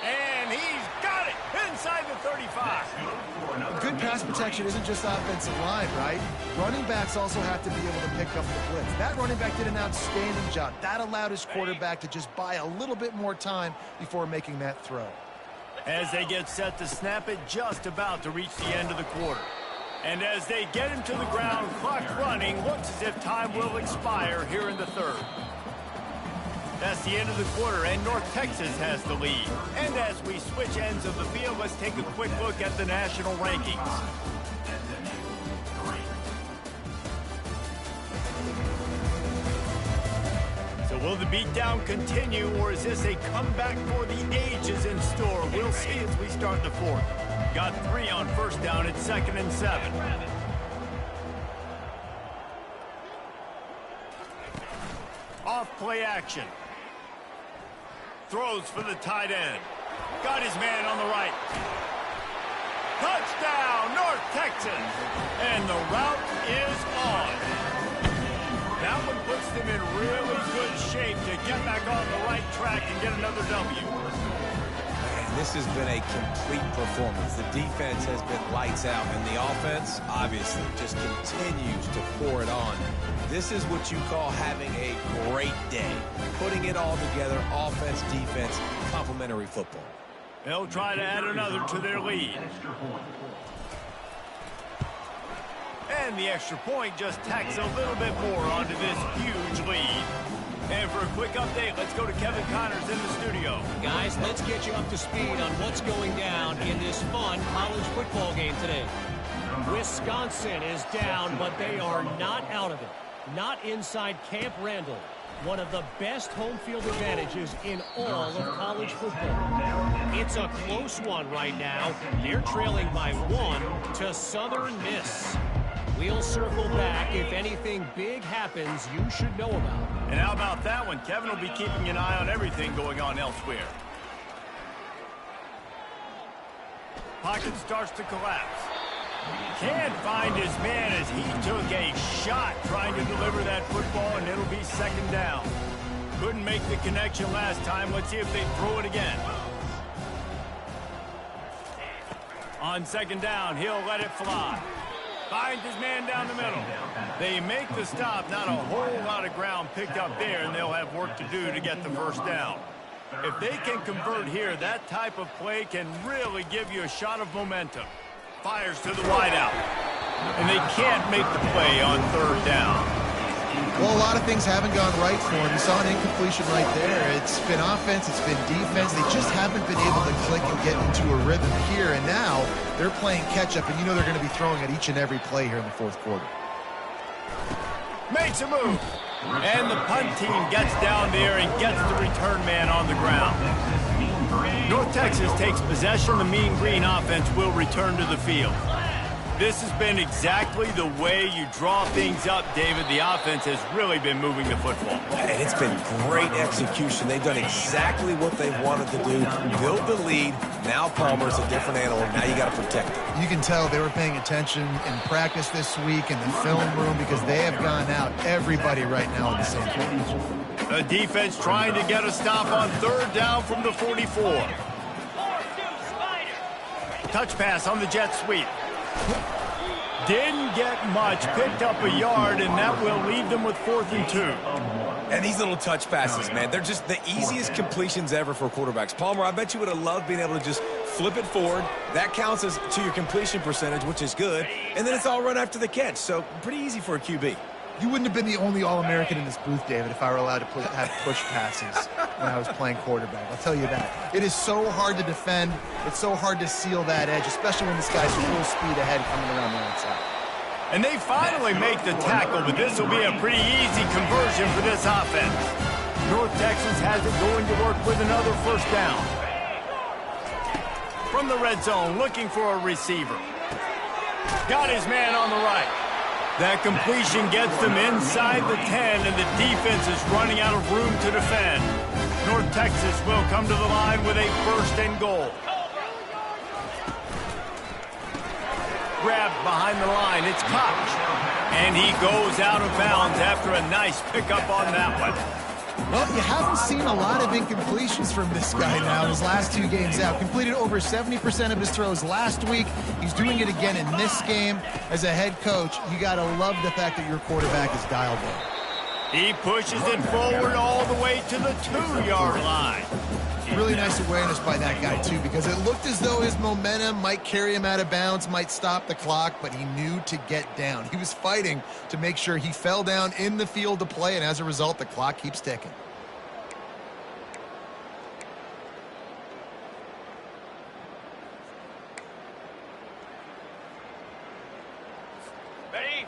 S1: And he's got it inside the 35.
S3: Good pass protection isn't just offensive line, right? Running backs also have to be able to pick up the blitz. That running back did an outstanding job. That allowed his quarterback to just buy a little bit more time before making that throw.
S1: As they get set to snap it, just about to reach the end of the quarter. And as they get him to the ground, clock running, looks as if time will expire here in the third. That's the end of the quarter, and North Texas has the lead. And as we switch ends of the field, let's take a quick look at the national rankings. So will the beatdown continue, or is this a comeback for the ages in store? We'll see as we start the fourth. Got 3 on first down at 2nd and 7. Off play action. Throws for the tight end. Got his man on the right. Touchdown, North Texas. And the route is on. That one puts them in really good shape to get back on the right track and get another W.
S2: And this has been a complete performance. The defense has been lights out, and the offense, obviously, just continues to pour it on. This is what you call having a great day. Putting it all together, offense, defense, complementary football.
S1: They'll try to add another to their lead. And the extra point just tacks a little bit more onto this huge lead. And for a quick update, let's go to Kevin Connors in the studio.
S4: Guys, let's get you up to speed on what's going down in this fun college football game today. Wisconsin is down, but they are not out of it. Not inside Camp Randall. One of the best home field advantages in all of college football. It's a close one right now. They're trailing by 1 to Southern Miss. We'll circle back if anything big happens you should know about.
S1: And how about that one? Kevin will be keeping an eye on everything going on elsewhere. Pocket starts to collapse. Can't find his man as he took a shot trying to deliver that football, and it'll be second down. Couldn't make the connection last time. Let's see if they throw it again. On second down, he'll let it fly. Finds his man down the middle. They make the stop. Not a whole lot of ground picked up there, and they'll have work to do to get the first down. If they can convert here, that type of play can really give you a shot of momentum. Fires to the wideout. And they can't make the play on third down.
S3: Well, a lot of things haven't gone right for him. You saw an incompletion right there. It's been offense, it's been defense. They just haven't been able to click and get into a rhythm here. And now they're playing catch-up, and you know they're going to be throwing at each and every play here in the fourth quarter.
S1: Makes a move. And the punt team gets down there and gets the return man on the ground. North Texas takes possession. The Mean Green offense will return to the field. This has been exactly the way you draw things up, David. The offense has really been moving the football.
S2: And it's been great execution. They've done exactly what they wanted to do. Build the lead. Now Palmer's a different animal. Now you got to protect it.
S3: You can tell they were paying attention in practice this week in the film room because they have gone out, everybody right now at the same point.
S1: The defense trying to get a stop on third down from the 44. Touch pass on the jet sweep. Didn't get much, picked up a yard, and that will leave them with 4th and 2.
S2: And these little touch passes, man, they're just the easiest completions ever for quarterbacks. Palmer, I bet you would have loved being able to just flip it forward. That counts as to your completion percentage, which is good. And then it's all run after the catch, so pretty easy for a QB.
S3: You wouldn't have been the only All-American in this booth, David, if I were allowed to have push passes when I was playing quarterback. I'll tell you that. It is so hard to defend. It's so hard to seal that edge, especially when this guy's full speed ahead coming around the outside.
S1: And they finally make the tackle, but this will be a pretty easy conversion for this offense. North Texas has it going to work with another first down. From the red zone, looking for a receiver. Got his man on the right. That completion gets them inside the 10, and the defense is running out of room to defend. North Texas will come to the line with a 1st and goal. Grabbed behind the line, it's Koch. And he goes out of bounds after a nice pickup on that one.
S3: Well, you haven't seen a lot of incompletions from this guy now in his last 2 games out. Completed over 70% of his throws last week. He's doing it again in this game. As a head coach, you got to love the fact that your quarterback is dialed in.
S1: He pushes it forward all the way to the 2-yard line.
S3: Really nice awareness by that guy, too, because it looked as though his momentum might carry him out of bounds, might stop the clock, but he knew to get down. He was fighting to make sure he fell down in the field to play, and as a result, the clock keeps ticking.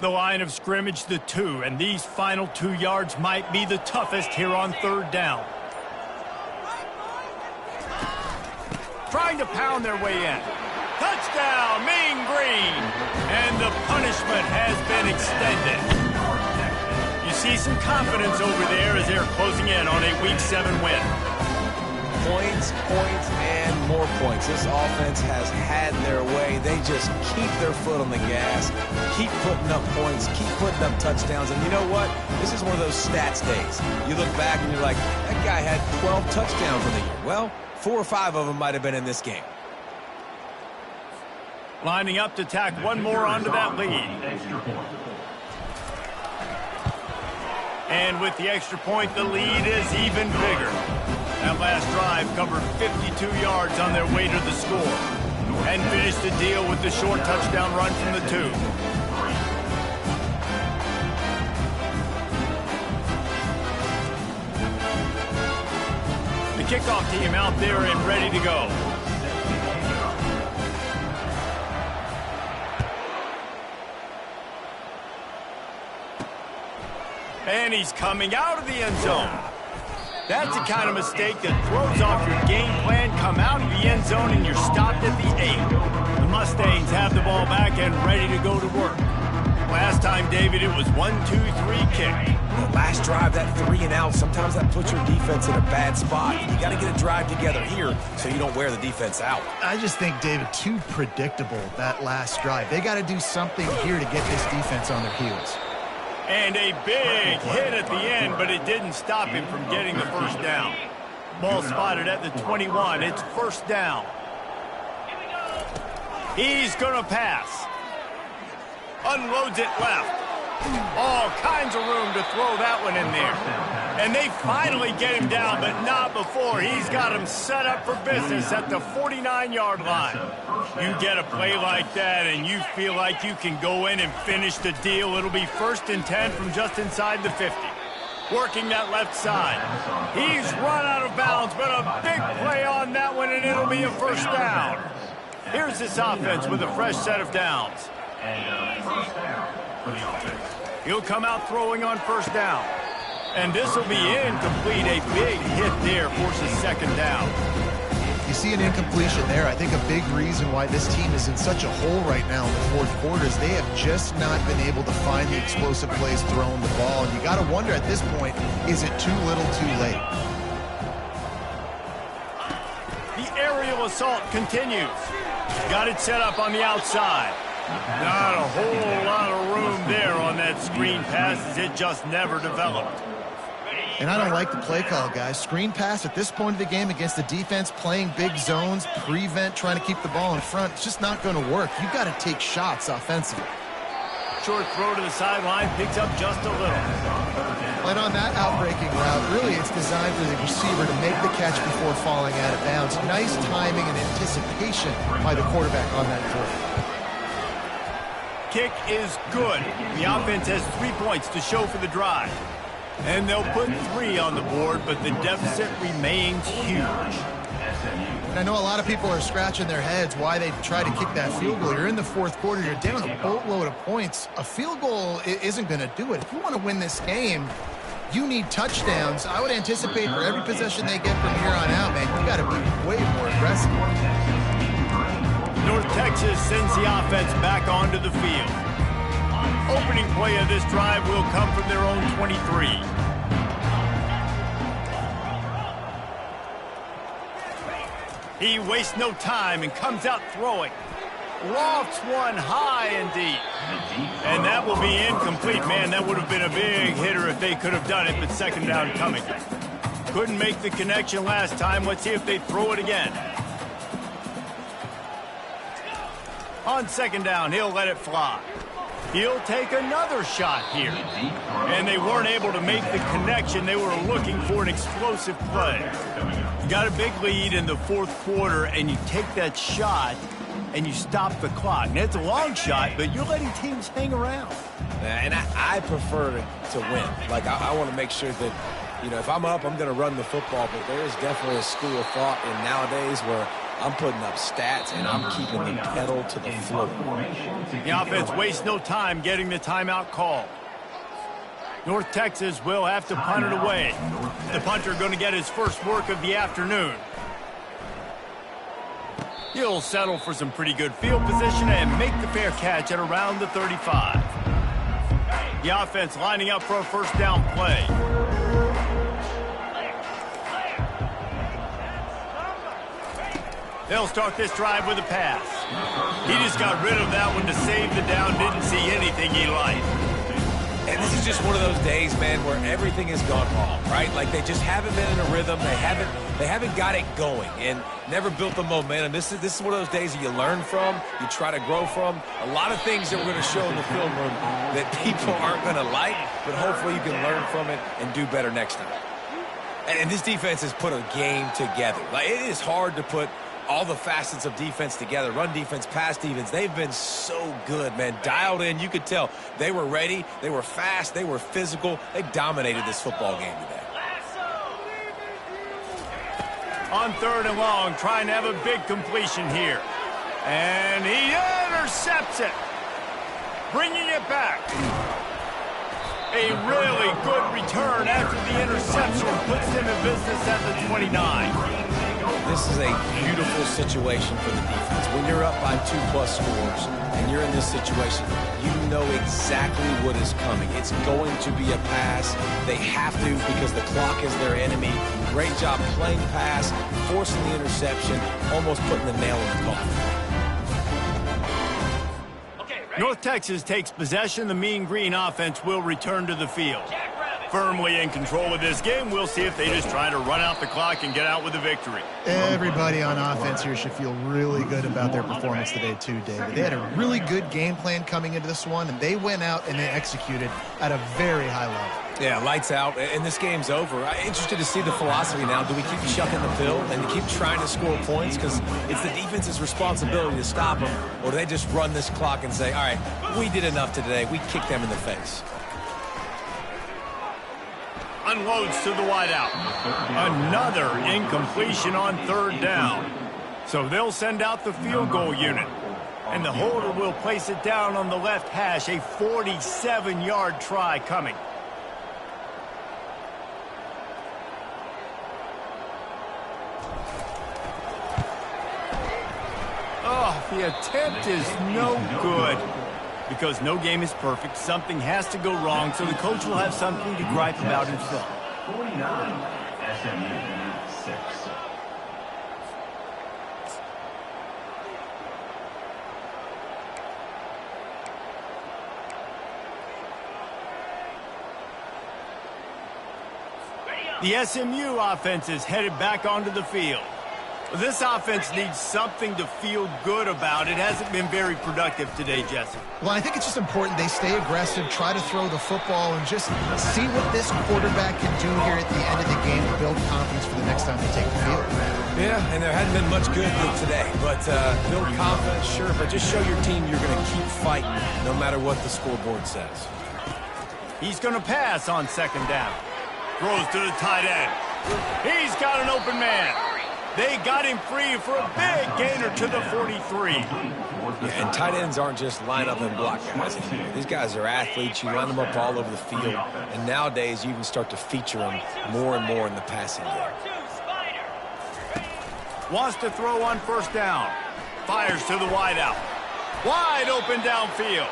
S1: The line of scrimmage, the 2, and these final 2 yards might be the toughest here on third down. Trying to pound their way in. Touchdown, Mean Green! And the punishment has been extended. You see some confidence over there as they're closing in on a Week 7 win.
S2: Points, points, and more points. This offense has had their way. They just keep their foot on the gas, keep putting up points, keep putting up touchdowns. And you know what? This is one of those stats days. You look back and you're like, that guy had 12 touchdowns in the year. Well, 4 or 5 of them might have been in this game.
S1: Lining up to tack one more onto that lead. And with the extra point, the lead is even bigger. That last drive covered 52 yards on their way to the score and finished the deal with the short touchdown run from the 2. The kickoff team out there and ready to go. And he's coming out of the end zone. That's the kind of mistake that throws off your game plan. Come out of the end zone and you're stopped at the 8. The Mustangs have the ball back and ready to go to work. Last time, David, it was 1-2-3 kick.
S2: Last drive, that 3 and out, sometimes that puts your defense in a bad spot. You got to get a drive together here so you don't wear the defense out.
S3: I just think, David, too predictable, that last drive. They got to do something here to get this defense on their heels.
S1: And a big hit at the end, but it didn't stop him from getting the first down. Ball spotted at the 21. It's first down. He's going to pass. Unloads it left. All kinds of room to throw that one in there. And they finally get him down, but not before. He's got him set up for business at the 49-yard line. You get a play like that and you feel like you can go in and finish the deal. It'll be 1st and 10 from just inside the 50. Working that left side. He's run out of bounds, but a big play on that one, and it'll be a first down. Here's this offense with a fresh set of downs. He'll come out throwing on first down. And this will be incomplete. A big hit there forces second down.
S3: You see an incompletion there. I think a big reason why this team is in such a hole right now in the fourth quarter is they have just not been able to find the explosive plays throwing the ball. And you got to wonder at this point, is it too little too late?
S1: The aerial assault continues. Got it set up on the outside. Not a whole lot of room there on that screen pass as it just never developed.
S3: And I don't like the play call, guys. Screen pass at this point of the game against the defense, playing big zones, prevent, trying to keep the ball in front. It's just not going to work. You've got to take shots offensively.
S1: Short throw to the sideline, picks up just a little.
S3: And on that outbreaking route, really it's designed for the receiver to make the catch before falling out of bounds. Nice timing and anticipation by the quarterback on that throw.
S1: Kick is good. The offense has 3 points to show for the drive. And they'll put 3 on the board, but the deficit remains huge.
S3: And I know a lot of people are scratching their heads why they try to kick that field goal. You're in the fourth quarter. You're down a boatload of points. A field goal isn't going to do it. If you want to win this game, you need touchdowns. I would anticipate for every possession they get from here on out, man, you got to be way more aggressive.
S1: North Texas sends the offense back onto the field. Opening play of this drive will come from their own 23. He wastes no time and comes out throwing. Lofts one high and deep. And that will be incomplete. Man, that would have been a big hitter if they could have done it, but second down coming. Couldn't make the connection last time. Let's see if they throw it again. On second down, he'll let it fly. He'll take another shot here. And they weren't able to make the connection. They were looking for an explosive play. You got a big lead in the fourth quarter, and you take that shot, and you stop the clock. Now, it's a long shot, but you're letting teams hang around.
S2: And I prefer to win. Like, I want to make sure that, you know, if I'm up, I'm going to run the football. But there is definitely a school of thought in nowadays where I'm putting up stats, and I'm keeping the pedal to the floor.
S1: The offense wastes no time getting the timeout call. North Texas will have to punt it away. The punter going to get his first work of the afternoon. He'll settle for some pretty good field position and make the fair catch at around the 35. The offense lining up for a first down play. They'll start this drive with a pass. He just got rid of that one to save the down, didn't see anything he liked.
S2: And this is just one of those days, man, where everything has gone wrong, right? Like they just haven't been in a rhythm. They haven't got it going and never built the momentum. This is one of those days that you learn from, you try to grow from. A lot of things that we're going to show in the film room that people aren't going to like, but hopefully you can learn from it and do better next time. And this defense has put a game together. Like it is hard to put all the facets of defense together, run defense, pass defense. They've been so good, man. Dialed in, you could tell. They were ready, they were fast, they were physical. They dominated this football game today.
S1: On third and long, trying to have a big completion here. And he intercepts it. Bringing it back. A really good return after the interception puts them in business at the 29.
S2: this is a beautiful situation for the defense. When you're up by 2+ scores and you're in this situation, you know exactly what is coming. It's going to be a pass. They have to because the clock is their enemy. Great job playing pass, forcing the interception, almost putting the nail in the coffin.
S1: North Texas takes possession. The Mean Green offense will return to the field. Firmly in control of this game. We'll see if they just try to run out the clock and get out with a victory.
S3: Everybody on offense here should feel really good about their performance today too, David. They had a really good game plan coming into this one, and they went out and they executed at a very high level.
S2: Yeah, lights out, and this game's over. I'm interested to see the philosophy now. Do we keep chucking the pill and keep trying to score points because it's the defense's responsibility to stop them, or do they just run this clock and say, all right, we did enough today. We kicked them in the face.
S1: Unloads to the wideout. Another incompletion on 3rd down. So they'll send out the field goal unit. And the holder will place it down on the left hash. A 47-yard try coming. Oh, the attempt is no good. Because no game is perfect, something has to go wrong, so the coach will have something to gripe about himself.
S5: 49, SMU 6.
S1: The SMU offense is headed back onto the field. This offense needs something to feel good about. It hasn't been very productive today, Jesse.
S3: Well, I think it's just important they stay aggressive, try to throw the football, and just see what this quarterback can do here at the end of the game to build confidence for the next time they take the field.
S2: Yeah, and there hadn't been much good today. But build confidence, sure, but just show your team you're going to keep fighting no matter what the scoreboard says.
S1: He's going to pass on 2nd down. Throws to the tight end. He's got an open man. They got him free for a big gainer to the 43.
S2: Yeah, and tight ends aren't just line up and block guys anymore. These guys are athletes. You line them up all over the field. And nowadays, you even start to feature them more and more in the passing game.
S1: Wants to throw on 1st down. Fires to the wideout. Wide open downfield.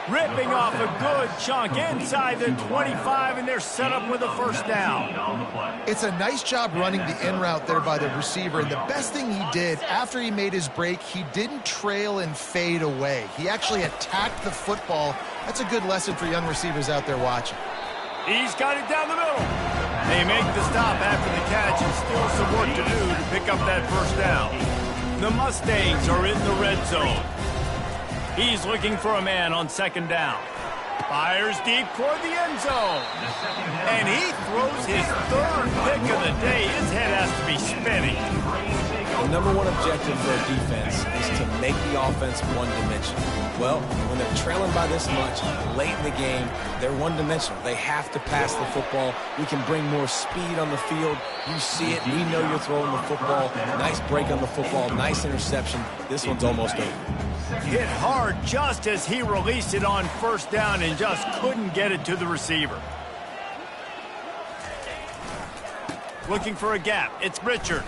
S1: Ripping off a good chunk inside the 25, and they're set up with a 1st down.
S3: It's a nice job running the in route there by the receiver, and the best thing he did after he made his break, he didn't trail and fade away. He actually attacked the football. That's a good lesson for young receivers out there watching.
S1: He's got it down the middle. They make the stop after the catch, and still some work to do to pick up that 1st down. The Mustangs are in the red zone. He's looking for a man on 2nd down. Fires deep toward the end zone. And he throws his 3rd pick of the day. His head has to be spinning.
S2: The number one objective for a defense is to make the offense one-dimensional. Well, when they're trailing by this much, late in the game, they're one-dimensional. They have to pass the football. We can bring more speed on the field. You see it. We know you're throwing the football. Nice break on the football. Nice interception. This one's almost over.
S1: Hit hard just as he released it on 1st down and just couldn't get it to the receiver. Looking for a gap. It's Richard.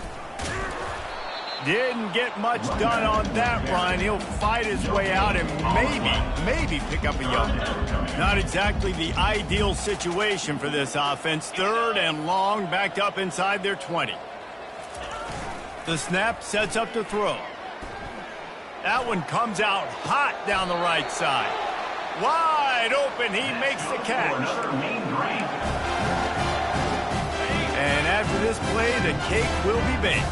S1: Didn't get much done on that run. He'll fight his way out and maybe pick up a yard. Not exactly the ideal situation for this offense. 3rd and long, backed up inside their 20. The snap sets up to throw. That one comes out hot down the right side. Wide open, he makes the catch. And after this play, the cake will be baked.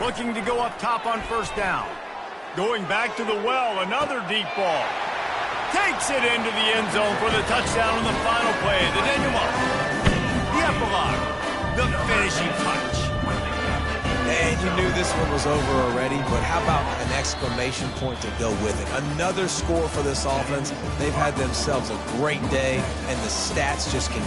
S1: Looking to go up top on 1st down. Going back to the well, another deep ball. Takes it into the end zone for the touchdown on the final play. The denouement. The epilogue. The finishing touch.
S2: And you knew this one was over already, but how about an exclamation point to go with it? Another score for this offense. They've had themselves a great day, and the stats just continue.